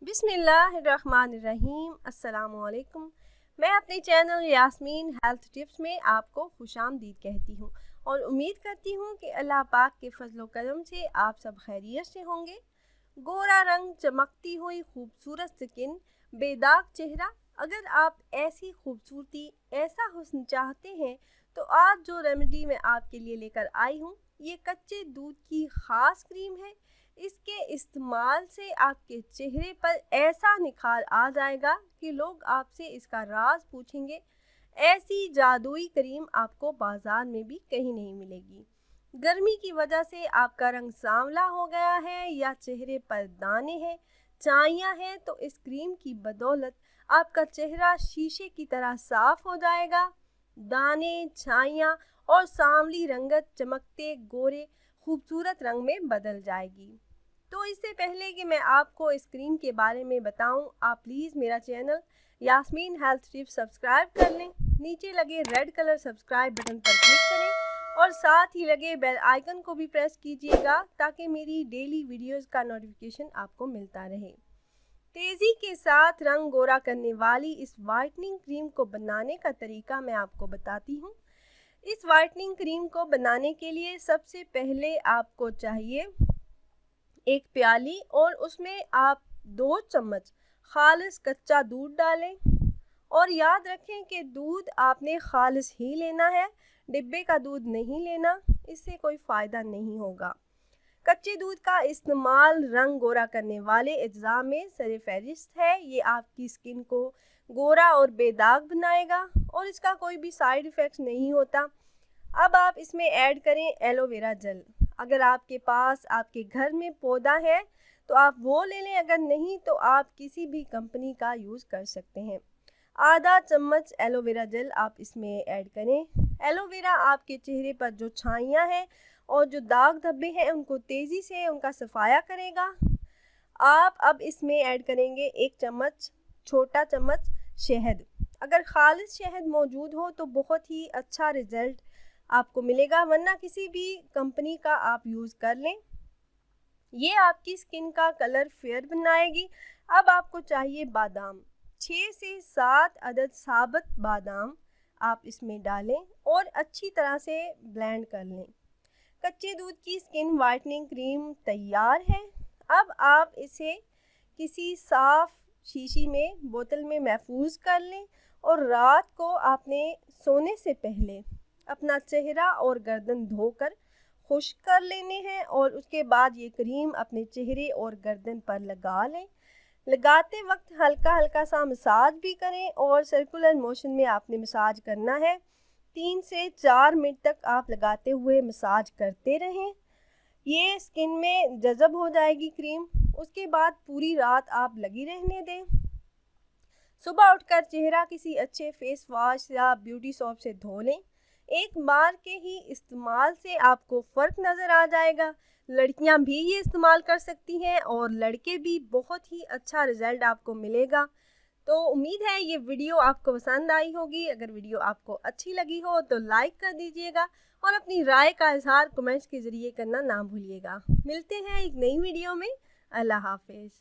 बिस्मिल्लाहिर्रहमानिर्रहीम। अस्सलाम वालेकुम। मैं अपने चैनल यास्मीन हेल्थ टिप्स में आपको खुशामदीद कहती हूँ और उम्मीद करती हूँ कि अल्लाह पाक के फजलो करम से आप सब खैरियत से होंगे। गोरा रंग, चमकती हुई खूबसूरत स्किन, बेदाग चेहरा, अगर आप ऐसी खूबसूरती, ऐसा हुस्न चाहते हैं तो आज जो रेमेडी मैं आपके लिए लेकर आई हूँ ये कच्चे दूध की ख़ास क्रीम है। इसके इस्तेमाल से आपके चेहरे पर ऐसा निखार आ जाएगा कि लोग आपसे इसका राज पूछेंगे। ऐसी जादुई क्रीम आपको बाजार में भी कहीं नहीं मिलेगी। गर्मी की वजह से आपका रंग सांवला हो गया है या चेहरे पर दाने हैं, चाइयाँ हैं, तो इस क्रीम की बदौलत आपका चेहरा शीशे की तरह साफ हो जाएगा। दाने, छाइयाँ और सांवली रंगत चमकते गोरे खूबसूरत रंग में बदल जाएगी। तो इससे पहले कि मैं आपको इस क्रीम के बारे में बताऊं, आप प्लीज़ मेरा channel Yasmin health tips subscribe कर लें। नीचे लगे रेड कलर सब्सक्राइब बटन पर क्लिक करें और साथ ही लगे बेल आइकन को भी प्रेस कीजिएगा ताकि मेरी डेली वीडियोस का नोटिफिकेशन आपको मिलता रहे। तेज़ी के साथ रंग गोरा करने वाली इस वाइटनिंग क्रीम को बनाने का तरीका मैं आपको बताती हूँ। इस वाइटनिंग क्रीम को बनाने के लिए सबसे पहले आपको चाहिए एक प्याली और उसमें आप 2 चम्मच खालिस कच्चा दूध डालें और याद रखें कि दूध आपने खालिस ही लेना है, डिब्बे का दूध नहीं लेना, इससे कोई फ़ायदा नहीं होगा। कच्चे दूध का इस्तेमाल रंग गोरा करने वाले अज्जा में सरफहरिस्त है। ये आपकी स्किन को गोरा और बेदाग बनाएगा और इसका कोई भी साइड इफ़ेक्ट्स नहीं होता। अब आप इसमें ऐड करें एलोवेरा जेल। अगर आपके पास आपके घर में पौधा है तो आप वो ले लें, अगर नहीं तो आप किसी भी कंपनी का यूज़ कर सकते हैं। आधा चम्मच एलोवेरा जेल आप इसमें ऐड करें। एलोवेरा आपके चेहरे पर जो छाइयाँ हैं और जो दाग धब्बे हैं उनको तेज़ी से उनका सफाया करेगा। आप अब इसमें ऐड करेंगे 1 चम्मच, छोटा चम्मच शहद। अगर खालिस शहद मौजूद हो तो बहुत ही अच्छा रिज़ल्ट आपको मिलेगा, वरना किसी भी कंपनी का आप यूज़ कर लें। ये आपकी स्किन का कलर फेयर बनाएगी। अब आपको चाहिए बादाम, 6 से 7 अदद साबुत बादाम आप इसमें डालें और अच्छी तरह से ब्लेंड कर लें। कच्चे दूध की स्किन वाइटनिंग क्रीम तैयार है। अब आप इसे किसी साफ़ शीशी में बोतल में महफूज कर लें और रात को आपने सोने से पहले अपना चेहरा और गर्दन धोकर खुश्क कर लेने हैं और उसके बाद ये क्रीम अपने चेहरे और गर्दन पर लगा लें। लगाते वक्त हल्का हल्का सा मसाज भी करें और सर्कुलर मोशन में आपने मसाज करना है। 3 से 4 मिनट तक आप लगाते हुए मसाज करते रहें। ये स्किन में जज़ब हो जाएगी क्रीम। उसके बाद पूरी रात आप लगी रहने दें। सुबह उठकर चेहरा किसी अच्छे फेस वॉश या ब्यूटी सोप से धो लें। एक बार के ही इस्तेमाल से आपको फ़र्क नज़र आ जाएगा। लड़कियां भी ये इस्तेमाल कर सकती हैं और लड़के भी, बहुत ही अच्छा रिज़ल्ट आपको मिलेगा। तो उम्मीद है ये वीडियो आपको पसंद आई होगी। अगर वीडियो आपको अच्छी लगी हो तो लाइक कर दीजिएगा और अपनी राय का इजहार कमेंट्स के ज़रिए करना ना भूलिएगा। मिलते हैं एक नई वीडियो में। अल्लाह हाफिज़।